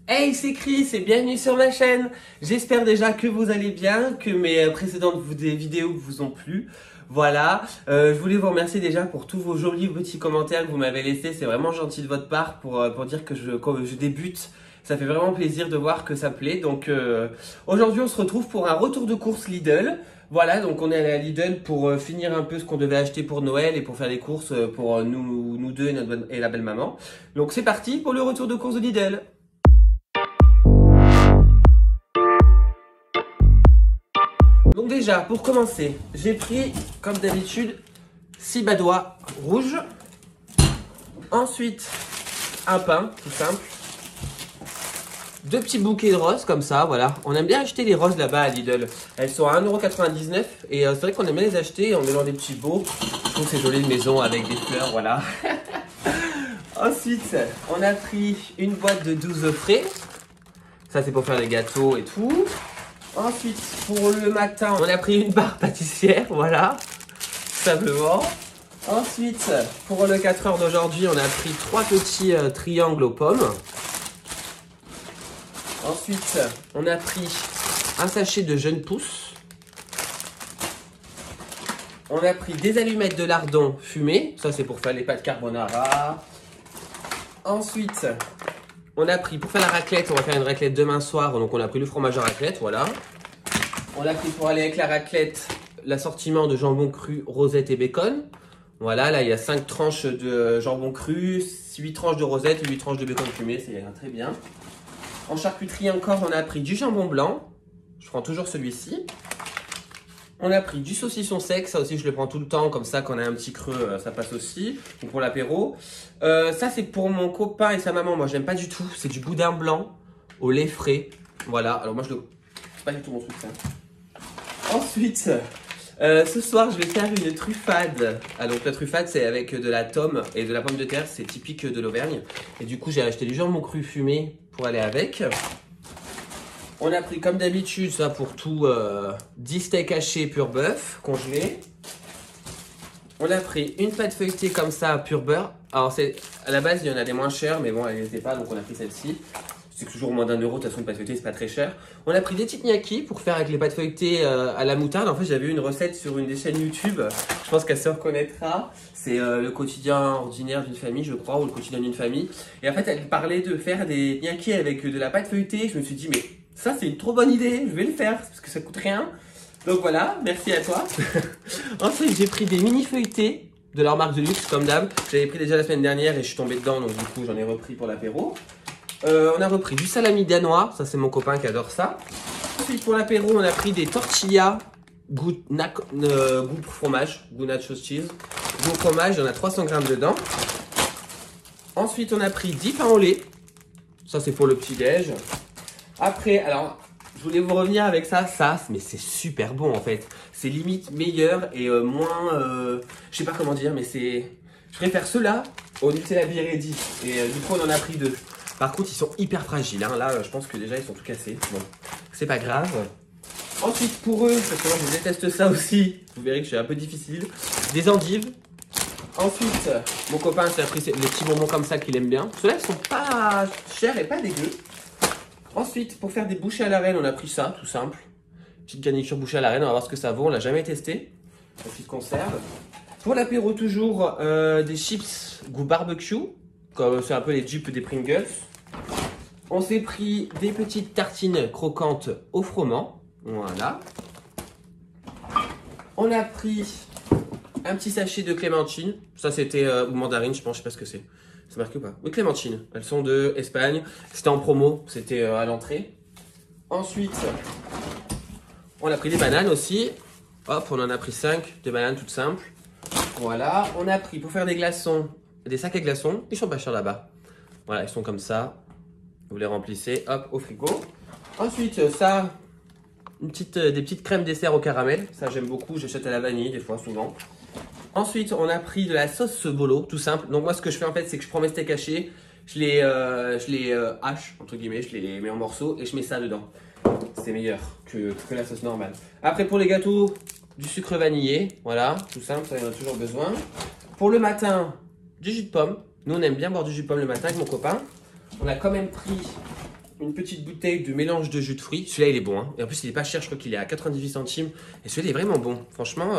Hey, c'est Chris et bienvenue sur ma chaîne. J'espère déjà que vous allez bien, que mes précédentes vidéos vous ont plu. Voilà, je voulais vous remercier déjà pour tous vos jolis petits commentaires que vous m'avez laissés. C'est vraiment gentil de votre part pour dire que quand je débute. Ça fait vraiment plaisir de voir que ça plaît. Donc aujourd'hui, on se retrouve pour un retour de course Lidl. Voilà, donc on est allé à Lidl pour finir un peu ce qu'on devait acheter pour Noël et pour faire les courses pour nous deux et la belle maman. Donc c'est parti pour le retour de course de Lidl. Donc déjà, pour commencer, j'ai pris, comme d'habitude, 6 badois rouges. Ensuite, un pain, tout simple. 2 petits bouquets de roses, comme ça, voilà. On aime bien acheter les roses là-bas à Lidl. Elles sont à 1,99 € et c'est vrai qu'on aime bien les acheter en mettant des petits beaux. Je trouve que c'est joli une maison avec des fleurs, voilà. Ensuite, on a pris une boîte de 12 œufs frais. Ça, c'est pour faire les gâteaux et tout. Ensuite, pour le matin, on a pris une barre pâtissière, voilà, simplement. Ensuite, pour le 4 heures d'aujourd'hui, on a pris 3 petits triangles aux pommes. Ensuite, on a pris un sachet de jeunes pousses. On a pris des allumettes de lardon fumées, ça c'est pour faire les pâtes carbonara. Ensuite, on a pris, pour faire la raclette, on va faire une raclette demain soir, donc on a pris le fromage à raclette, voilà. On a pris pour aller avec la raclette, l'assortiment de jambon cru, rosette et bacon. Voilà, là il y a 5 tranches de jambon cru, 8 tranches de rosette et 8 tranches de bacon fumé, c'est très bien. En charcuterie encore, on a pris du jambon blanc, je prends toujours celui-ci. On a pris du saucisson sec, ça aussi je le prends tout le temps, comme ça quand on a un petit creux, ça passe aussi, donc pour l'apéro. Ça c'est pour mon copain et sa maman, moi j'aime pas du tout, c'est du boudin blanc au lait frais. Voilà, alors moi c'est pas du tout mon truc ça. Ensuite, ce soir je vais faire une truffade. Ah, donc la truffade c'est avec de la tome et de la pomme de terre, c'est typique de l'Auvergne. Et du coup j'ai acheté du jambon cru fumé pour aller avec. On a pris comme d'habitude ça pour tout 10 steaks hachés pur bœuf congelés. On a pris une pâte feuilletée comme ça pur beurre. Alors à la base il y en a des moins chères mais bon elle n'était pas donc on a pris celle-ci. C'est toujours moins d'1 €, de toute façon une pâte feuilletée c'est pas très cher. On a pris des petites gnocchis pour faire avec les pâtes feuilletées à la moutarde. En fait j'avais vu une recette sur une des chaînes YouTube, je pense qu'elle se reconnaîtra. C'est le quotidien ordinaire d'une famille je crois, ou le quotidien d'une famille. Et en fait elle parlait de faire des gnocchis avec de la pâte feuilletée. Je me suis dit mais ça c'est une trop bonne idée, je vais le faire parce que ça coûte rien. Donc voilà, merci à toi. Ensuite j'ai pris des mini feuilletés de leur marque de luxe comme d'hab. J'avais pris déjà la semaine dernière et je suis tombé dedans donc du coup j'en ai repris pour l'apéro. On a repris du salami danois, ça c'est mon copain qui adore ça. Ensuite pour l'apéro on a pris des tortillas goût fromage, goût nacho cheese, goût fromage, il y en a 300 grammes dedans. Ensuite on a pris 10 pains au lait, ça c'est pour le petit déj. Après alors je voulais vous revenir avec ça mais c'est super bon en fait. C'est limite meilleur et moins, je sais pas comment dire mais c'est... Je préfère ceux-là au Nutella Biredi et du coup on en a pris 2. Par contre, ils sont hyper fragiles. Hein. Là, je pense que déjà, ils sont tout cassés. Bon, c'est pas grave. Ensuite, pour eux, parce que moi, je déteste ça aussi. Vous verrez que c'est un peu difficile. Des endives. Ensuite, mon copain s'est pris les petits bonbons comme ça qu'il aime bien. Ceux-là, ils sont pas chers et pas dégueux. Ensuite, pour faire des bouchées à la reine, on a pris ça, tout simple. Petite garniture bouchée à la reine. On va voir ce que ça vaut. On l'a jamais testé. Petite conserve. Pour l'apéro, toujours des chips goût barbecue. Comme c'est un peu les dupes des Pringles. On s'est pris des petites tartines croquantes au froment. Voilà. On a pris un petit sachet de clémentine. Ça c'était ou mandarine, je pense, je sais pas ce que c'est. C'est marqué ou pas? Oui, clémentine. Elles sont de Espagne. C'était en promo, c'était à l'entrée. Ensuite, on a pris des bananes aussi. Hop, on en a pris 5, des bananes toutes simples. Voilà. On a pris pour faire des glaçons. Des sacs à glaçons, ils sont pas chers là-bas. Voilà, ils sont comme ça. Vous les remplissez, hop, au frigo. Ensuite, ça, des petites crèmes dessert au caramel. Ça, j'aime beaucoup. J'achète à la vanille, des fois, souvent. Ensuite, on a pris de la sauce bolo, tout simple. Donc, moi, ce que je fais, en fait, c'est que je prends mes steaks hachés. Je les hache, entre guillemets. Je les mets en morceaux et je mets ça dedans. C'est meilleur que la sauce normale. Après, pour les gâteaux, du sucre vanillé. Voilà, tout simple, ça, il y en a toujours besoin. Pour le matin, du jus de pomme. Nous, on aime bien boire du jus de pomme le matin avec mon copain. On a quand même pris une petite bouteille de mélange de jus de fruits. Celui-là, il est bon. Hein. Et en plus, il est pas cher. Je crois qu'il est à 98 centimes. Et celui-là, il est vraiment bon. Franchement,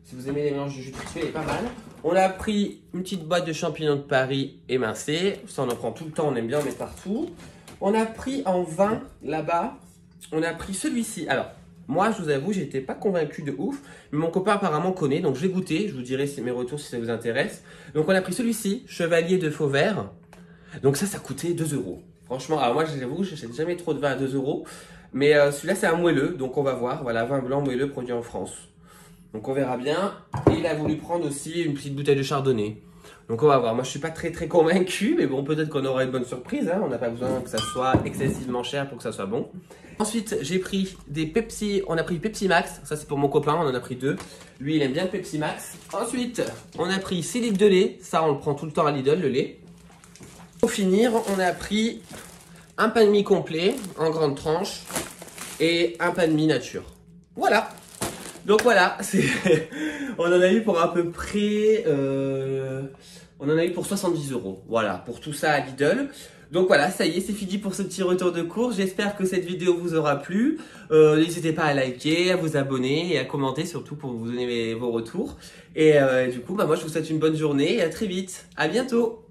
si vous aimez les mélanges de jus de fruits, il est pas mal. On a pris une petite boîte de champignons de Paris émincés. Ça, on en prend tout le temps. On aime bien en mettre partout. On a pris en vin, là-bas, on a pris celui-ci. Alors, moi, je vous avoue, j'étais pas convaincu de ouf. Mais mon copain apparemment connaît. Donc, je vais goûter. Je vous dirai mes retours si ça vous intéresse. Donc, on a pris celui-ci, Chevalier de Fauvert. Donc, ça coûtait 2 €. Franchement, alors moi, j'avoue, je n'achète jamais trop de vin à 2 €. Mais celui-là, c'est un moelleux. Donc, on va voir. Voilà, vin blanc moelleux produit en France. Donc, on verra bien. Et il a voulu prendre aussi une petite bouteille de chardonnay. Donc, on va voir. Moi, je suis pas très convaincu. Mais bon, peut-être qu'on aura une bonne surprise. Hein. On n'a pas besoin que ça soit excessivement cher pour que ça soit bon. Ensuite, j'ai pris des Pepsi. On a pris Pepsi Max. Ça, c'est pour mon copain. On en a pris 2. Lui, il aime bien le Pepsi Max. Ensuite, on a pris 6 litres de lait. Ça, on le prend tout le temps à Lidl, le lait. Pour finir, on a pris un pain de mie complet en grande tranche et un pain de mie nature. Voilà. Donc voilà, on en a eu pour à peu près, on en a eu pour 70 €. Voilà, pour tout ça à Lidl. Donc voilà, ça y est, c'est fini pour ce petit retour de course. J'espère que cette vidéo vous aura plu. N'hésitez pas à liker, à vous abonner et à commenter surtout pour vous donner vos retours. Et du coup, moi je vous souhaite une bonne journée et à très vite. À bientôt.